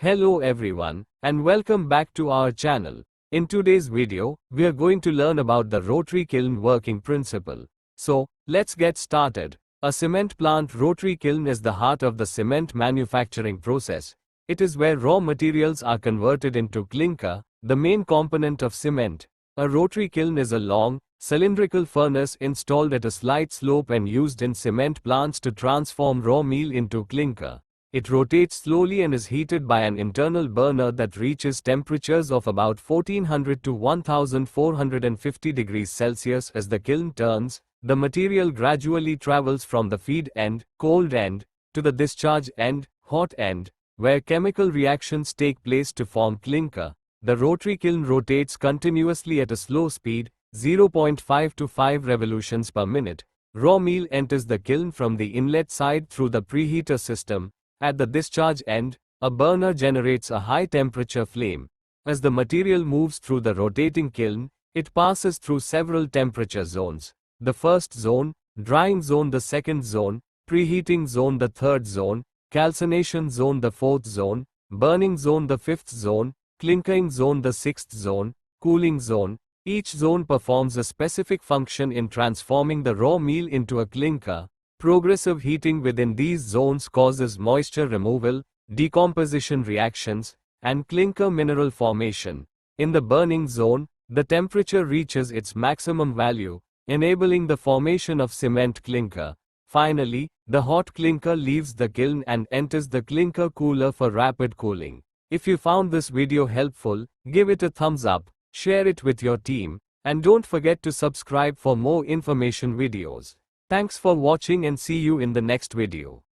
Hello everyone, and welcome back to our channel. In today's video, we are going to learn about the rotary kiln working principle. So, let's get started. A cement plant rotary kiln is the heart of the cement manufacturing process. It is where raw materials are converted into clinker, the main component of cement. A rotary kiln is a long, cylindrical furnace installed at a slight slope and used in cement plants to transform raw meal into clinker. It rotates slowly and is heated by an internal burner that reaches temperatures of about 1400 to 1450 degrees Celsius. As the kiln turns, the material gradually travels from the feed end, cold end, to the discharge end, hot end, where chemical reactions take place to form clinker. The rotary kiln rotates continuously at a slow speed, 0.5 to 5 revolutions per minute. Raw meal enters the kiln from the inlet side through the preheater system. At the discharge end, a burner generates a high-temperature flame. As the material moves through the rotating kiln, it passes through several temperature zones. The first zone, drying zone, the second zone, preheating zone, the third zone, calcination zone, the fourth zone, burning zone, the fifth zone, clinkering zone, the sixth zone, cooling zone. Each zone performs a specific function in transforming the raw meal into a clinker. Progressive heating within these zones causes moisture removal, decomposition reactions, and clinker mineral formation. In the burning zone, the temperature reaches its maximum value, enabling the formation of cement clinker. Finally, the hot clinker leaves the kiln and enters the clinker cooler for rapid cooling. If you found this video helpful, give it a thumbs up, share it with your team, and don't forget to subscribe for more information videos. Thanks for watching and see you in the next video.